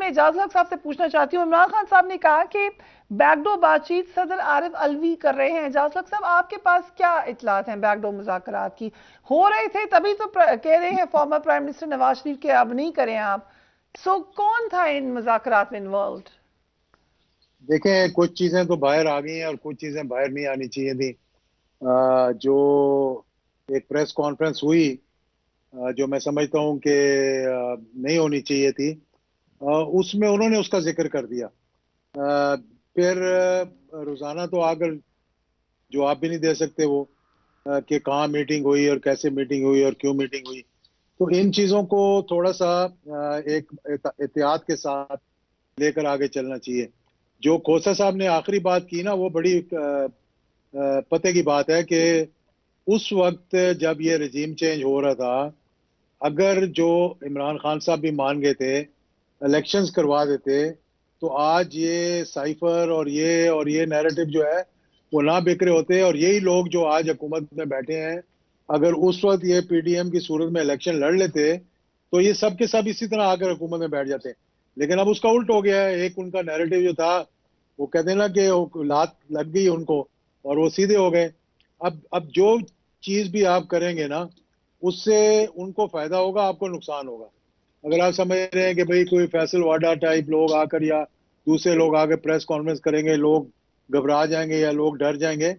میں اعجاز الحق صاحب سے پوچھنا چاہتی ہوں، عمران خان صاحب نے کہا کہ بیک ڈور بات چیت صدر عارف الوی کر رہے ہیں. اعجاز الحق صاحب، آپ کے پاس کیا اطلاعات ہیں بیک ڈور مذاکرات کی؟ ہو رہے تھے تبھی تو کہہ رہے ہیں former prime minister Nawaz Sharif کے اب نہیں کریں آپ. سو کون تھا ان مذاکرات میں انوالوڈ؟ دیکھیں، کچھ چیزیں تو باہر آ گئی ہیں اور کچھ چیزیں باہر نہیں آنی چاہیے تھی. جو ایک پریس کانفرنس ہوئی جو میں سمجھتا ہوں کہ نہیں ہونی چاہیے تھی، اس میں انہوں نے اس کا ذکر کر دیا. پھر روزانہ تو آ کر جواب بھی نہیں دے سکتے وہ کہ کہاں میٹنگ ہوئی اور کیسے میٹنگ ہوئی اور کیوں میٹنگ ہوئی. تو ان چیزوں کو تھوڑا سا ایک احتیاط کے ساتھ لے کر آگے چلنا چاہیے. جو کھوسا صاحب نے آخری بات کی نا، وہ بڑی پتے کی بات ہے کہ اس وقت جب یہ رجیم چینج ہو رہا تھا، اگر جو عمران خان صاحب بھی مان گئے تھے الیکشنز کروا دیتے تو آج یہ سائفر اور یہ نیریٹو جو ہے وہ نہ بکھرے ہوتے. اور یہی لوگ جو آج حکومت میں بیٹھے ہیں، اگر اس وقت یہ پی ڈی ایم کی صورت میں الیکشن لڑ لیتے تو یہ سب کے سب اسی طرح آ کر حکومت میں بیٹھ جاتے. لیکن اب اس کا الٹ ہو گیا ہے. ایک ان کا نیریٹو جو تھا، وہ کہتے ہیں نا کہ لات لگ گئی ان کو اور وہ سیدھے ہو گئے. اب جو چیز بھی آپ کریں گے نا، اس سے ان کو فائدہ ہوگا، آپ کو نقصان ہوگا. اگر آپ سمجھ رہے ہیں کہ بھئی کوئی فیصل واڈا ٹائپ لوگ آ کر یا دوسرے لوگ آ کے پریس کانفرنس کریں گے، لوگ گھبرا جائیں گے یا لوگ ڈر جائیں گے،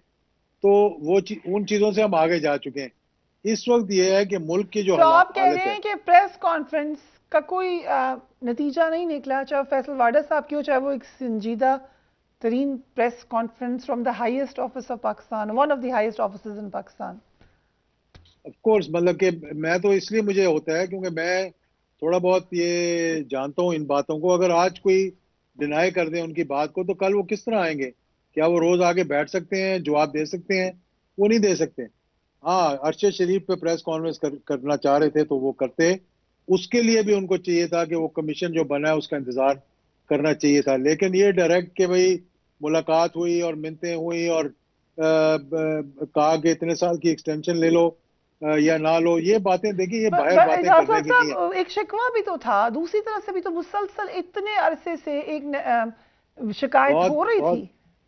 تو وہ ان چیزوں سے ہم آگے جا چکے ہیں. اس وقت یہ ہے کہ ملک کی جو تو آپ کہہ حالت رہے ہے، ہیں کہ پریس کانفرنس کا کوئی نتیجہ نہیں نکلا، چاہے فیصل واڈا صاحب کی ہو، چاہے وہ ایک سنجیدہ ترین press conference from the highest office of Pakistan, one of the highest offices in Pakistan. Of course مطلب کہ میں تو اس لیے مجھے ہوتا ہے کیونکہ میں تھوڑا بہت یہ جانتا ہوں ان باتوں کو. اگر آج کوئی ڈینائی کر دیں ان کی بات کو تو کل وہ کس طرح آئیں گے؟ کیا وہ روز آگے بیٹھ سکتے ہیں، جواب دے سکتے ہیں؟ وہ نہیں دے سکتے. ہاں، ارشد شریف پہ پریس کانفرنس کرنا چاہ رہے تھے تو وہ کرتے. اس کے لیے بھی ان کو چاہیے تھا کہ وہ کمیشن جو بنا ہے اس کا انتظار کرنا چاہیے تھا. لیکن یہ ڈائریکٹ کہ بھئی ملاقات ہوئی اور منتیں ہوئی اور کہا کہ اتنے سال کی ایکسٹینشن لے لو یا نہ لو، یہ باتیں دیکھیں، یہ باہر باتیں کرنے اجازت کی نہیں ہے. صاحب، ایک شکوہ بھی تو تھا دوسری طرف سے بھی، تو مسلسل اتنے عرصے سے ایک شکایت بہت ہو رہی بہت تھی،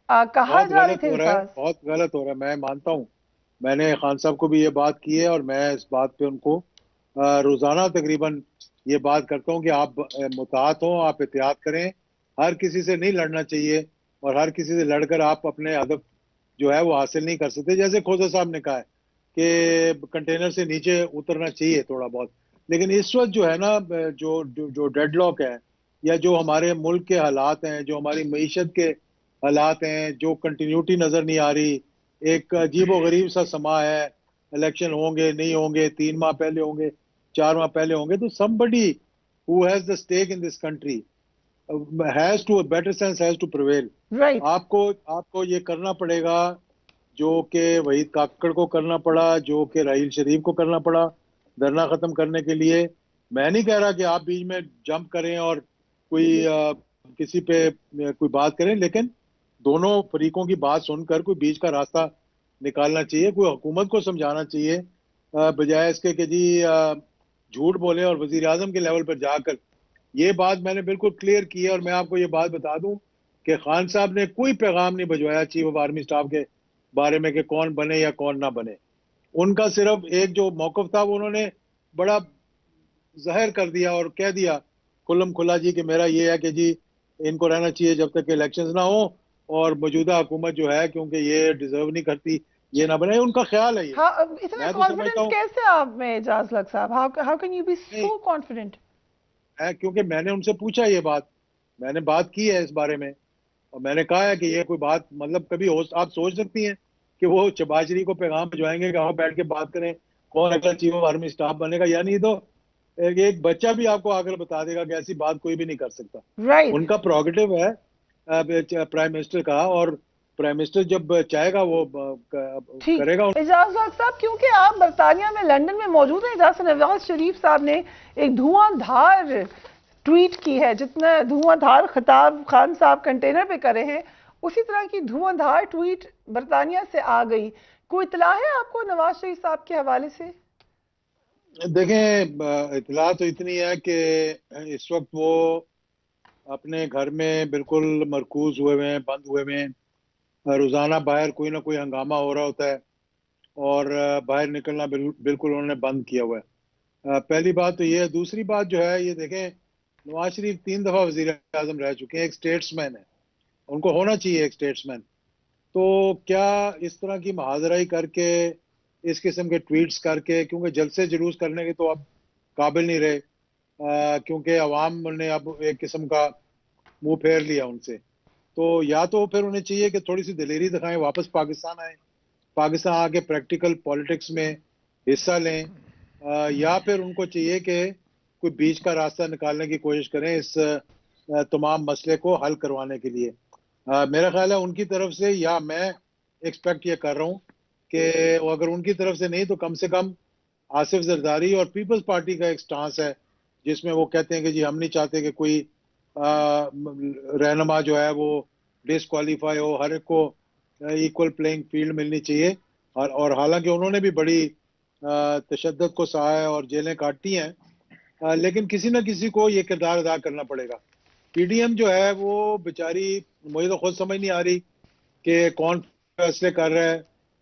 کہا بہت جا رہے غلط تھے ہو رہا ہے، الفاظ. بہت غلط ہو رہا ہے. میں مانتا ہوں، میں نے خان صاحب کو بھی یہ بات کی ہے اور میں اس بات پہ ان کو روزانہ تقریباً یہ بات کرتا ہوں کہ آپ محتاط ہوں، آپ احتیاط کریں. ہر کسی سے نہیں لڑنا چاہیے اور ہر کسی سے لڑ کر آپ اپنے ہدف جو ہے وہ حاصل نہیں کر سکتے. جیسے کھوسا صاحب نے کہا ہے کہ کنٹینر سے نیچے اترنا چاہیے تھوڑا بہت. لیکن اس وقت جو ہے نا، جو ڈیڈ لاک ہے یا جو ہمارے ملک کے حالات ہیں، جو ہماری معیشت کے حالات ہیں، جو کنٹینیوٹی نظر نہیں آ رہی، ایک عجیب و غریب سا سما ہے. الیکشن ہوں گے نہیں ہوں گے، 3 ماہ پہلے ہوں گے، 4 ماہ پہلے ہوں گے. تو somebody who has the stake in this country has to, a better sense has to prevail. Right. آپ کو یہ کرنا پڑے گا جو کہ وحید کاکڑ کو کرنا پڑا، جو کہ راحیل شریف کو کرنا پڑا دھرنا ختم کرنے کے لیے. میں نہیں کہہ رہا کہ آپ بیچ میں جمپ کریں اور کوئی کسی پہ کوئی بات کریں، لیکن دونوں فریقوں کی بات سن کر کوئی بیچ کا راستہ نکالنا چاہیے. کوئی حکومت کو سمجھانا چاہیے بجائے اس کے کہ جی جھوٹ بولے. اور وزیر اعظم کے لیول پر جا کر یہ بات میں نے بالکل کلیئر کی ہے. اور میں آپ کو یہ بات بتا دوں کہ خان صاحب نے کوئی پیغام نہیں بھجوایا چیف آف آرمی اسٹاف کے بارے میں کہ کون بنے یا کون نہ بنے. ان کا صرف ایک جو موقف تھا وہ انہوں نے بڑا ظاہر کر دیا اور کہہ دیا کھلم کھلا جی کہ میرا یہ ہے کہ جی ان کو رہنا چاہیے جب تک کہ الیکشنز نہ ہوں، اور موجودہ حکومت جو ہے کیونکہ یہ ڈیزرو نہیں کرتی یہ نہ بنے. ان کا خیال ہے یہ. ہاں، اتنا میں تو سمجھتا کانفیڈنس ہوں کیسے آپ میں اعجاز الحق صاحب؟ ہاؤ کین یو بی نہیں سو کانفیڈنٹ؟ کیونکہ میں نے ان سے پوچھا یہ بات، میں نے بات کی ہے اس بارے میں اور میں نے کہا ہے کہ یہ کوئی بات مطلب کبھی آپ سوچ سکتی ہیں کہ وہ شہباز شریف کو پیغام بھجوائیں گے کہ ہاں بیٹھ کے بات کریں کون اگلا چیف آف آرمی اسٹاف بنے گا؟ یعنی تو ایک بچہ بھی آپ کو آ کر بتا دے گا کہ ایسی بات کوئی بھی نہیں کر سکتا. رائٹ. ان کا پروگیٹو ہے پرائم منسٹر کا، اور پرائم منسٹر جب چاہے گا وہ ٹھیک. کرے گا. اعجاز الحق صاحب، کیونکہ آپ برطانیہ میں لندن میں موجود ہیں، جہاں سے نواز شریف صاحب نے ایک دھواں دھار ٹویٹ کی ہے، جتنا دھواں دھار خطاب خان صاحب کنٹینر پہ کرے ہیں، اسی طرح کی دھواں دھار ٹویٹ برطانیہ سے آ گئی. کوئی اطلاع ہے آپ کو نواز شریف صاحب کے حوالے سے؟ دیکھیں اطلاع تو اتنی ہے کہ اس وقت وہ اپنے گھر میں بالکل مرکوز ہوئے ہوئے ہیں، بند ہوئے ہوئے ہیں، روزانہ باہر کوئی نہ کوئی ہنگامہ ہو رہا ہوتا ہے، اور باہر نکلنا بالکل انہوں نے بند کیا ہوا ہے۔ پہلی بات تو یہ ہے۔ دوسری بات جو ہے، یہ دیکھیں، نواز شریف 3 دفعہ وزیر اعظم رہ چکے ہیں، ایک اسٹیٹس مین ہے، ان کو ہونا چاہیے ایک اسٹیٹس مین۔ تو کیا اس طرح کی محاذرائی کر کے، اس قسم کے ٹویٹس کر کے، کیونکہ جلسے جلوس کرنے کے تو اب قابل نہیں رہے، کیونکہ عوام نے اب ایک قسم کا منہ پھیر لیا ان سے، تو یا تو پھر انہیں چاہیے کہ تھوڑی سی دلیری دکھائیں، واپس پاکستان آئیں، پاکستان آ کے پریکٹیکل پالیٹکس میں حصہ لیں، یا پھر ان کو چاہیے کہ کوئی بیچ کا راستہ نکالنے کی کوشش کریں اس تمام مسئلے کو حل کروانے کے لیے۔ میرا خیال ہے ان کی طرف سے، یا میں ایکسپیکٹ یہ کر رہا ہوں کہ اگر ان کی طرف سے نہیں تو کم سے کم آصف زرداری اور پیپلز پارٹی کا ایک سٹانس ہے جس میں وہ کہتے ہیں کہ جی ہم نہیں چاہتے کہ کوئی رہنما جو ہے وہ ڈسکوالیفائی ہو، ہر ایک کو ایکول پلینگ فیلڈ ملنی چاہیے، اور حالانکہ انہوں نے بھی بڑی تشدد کو سہا ہے اور جیلیں کاٹی ہیں، لیکن کسی نہ کسی کو یہ کردار ادا کرنا پڑے گا۔ پی ڈی ایم جو ہے وہ بیچاری، مجھے تو خود سمجھ نہیں آ رہی کہ کون فیصلے کر رہا ہے،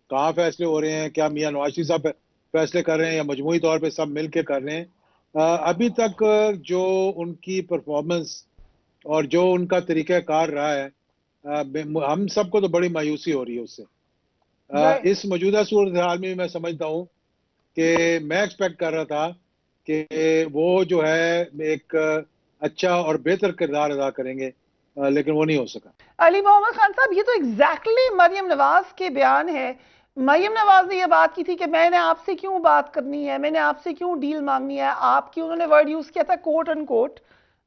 کہاں فیصلے ہو رہے ہیں، کیا میاں نواز شریف صاحب فیصلے کر رہے ہیں یا مجموعی طور پہ سب مل کے کر رہے ہیں۔ ابھی تک جو ان کی پرفارمنس اور جو ان کا طریقہ کار رہا ہے، ہم سب کو تو بڑی مایوسی ہو رہی ہے اس سے۔ رائٹ۔ اس موجودہ صورتحال میں میں سمجھتا ہوں کہ میں ایکسپیکٹ کر رہا تھا کہ وہ جو ہے ایک اچھا اور بہتر کردار ادا کریں گے، لیکن وہ نہیں ہو سکا۔ علی محمد خان صاحب، یہ تو ایگزیکٹلی مریم نواز کے بیان ہے۔ مریم نواز نے یہ بات کی تھی کہ میں نے آپ سے کیوں بات کرنی ہے، میں نے آپ سے کیوں ڈیل مانگنی ہے، آپ کی، انہوں نے ورڈ یوز کیا تھا کوٹ ان کوٹ،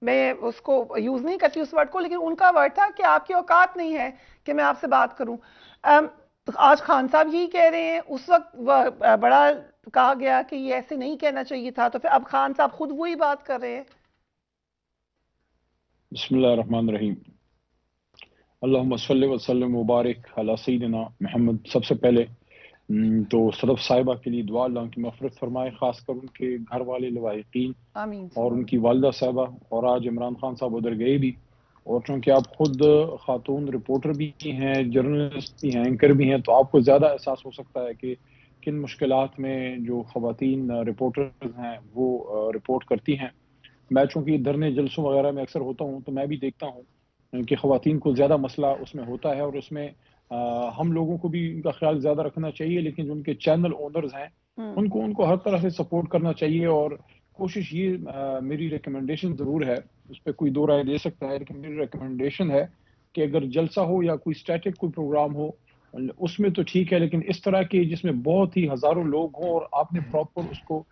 میں اس کو یوز نہیں کرتی اس ورڈ کو، لیکن ان کا ورڈ تھا کہ آپ کی اوقات نہیں ہے کہ میں آپ سے بات کروں۔ آج خان صاحب یہی کہہ رہے ہیں، اس وقت بڑا کہا گیا کہ یہ ایسے نہیں کہنا چاہیے تھا، تو پھر اب خان صاحب خود وہی بات کر رہے ہیں۔ بسم اللہ الرحمن الرحیم، اللہم صلی وسلم وبارک علی سیدنا محمد۔ سب سے پہلے تو صدف صاحبہ کے لیے دعا اللہ کی مغفرت فرمائے، خاص کر ان کے گھر والے لواحقین آمین۔ اور ان کی والدہ صاحبہ، اور آج عمران خان صاحب ادھر گئے بھی، اور چونکہ آپ خود خاتون رپورٹر بھی ہیں، جرنلسٹ بھی ہیں، اینکر بھی ہیں، تو آپ کو زیادہ احساس ہو سکتا ہے کہ کن مشکلات میں جو خواتین رپورٹر ہیں وہ رپورٹ کرتی ہیں۔ میں چونکہ دھرنے جلسوں وغیرہ میں اکثر ہوتا ہوں تو میں بھی دیکھتا ہوں کہ خواتین کو زیادہ مسئلہ اس میں ہوتا ہے، اور اس میں ہم لوگوں کو بھی ان کا خیال زیادہ رکھنا چاہیے، لیکن جو ان کے چینل اونرز ہیں ان کو ہر طرح سے سپورٹ کرنا چاہیے۔ اور کوشش یہ میری ریکمنڈیشن ضرور ہے، اس پہ کوئی دو رائے دے سکتا ہے، لیکن میری ریکمنڈیشن ہے کہ اگر جلسہ ہو یا کوئی اسٹیٹک کوئی پروگرام ہو اس میں تو ٹھیک ہے، لیکن اس طرح کے جس میں بہت ہی ہزاروں لوگ ہوں اور آپ نے پراپر اس کو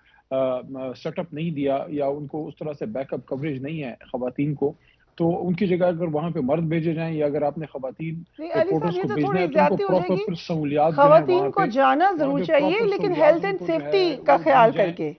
سیٹ اپ نہیں دیا، یا ان کو اس طرح سے بیک اپ کوریج نہیں ہے خواتین کو، تو ان کی جگہ اگر وہاں پہ مرد بھیجے جائیں، یا اگر آپ نے خواتین نہیں علی صاحب، رپورٹرز یہ کو تو بھیجنا ہے تھوڑی تو ان کو زیادتی ہو جائے گی۔ پراپر سہولیات جو ہیں خواتین کو جانا ضرور چاہیے، پراپر لیکن سہولیات ہیلتھ ان اینڈ کو جو ہے سیفٹی کا وہ دی خیال کر جائیں۔ کے۔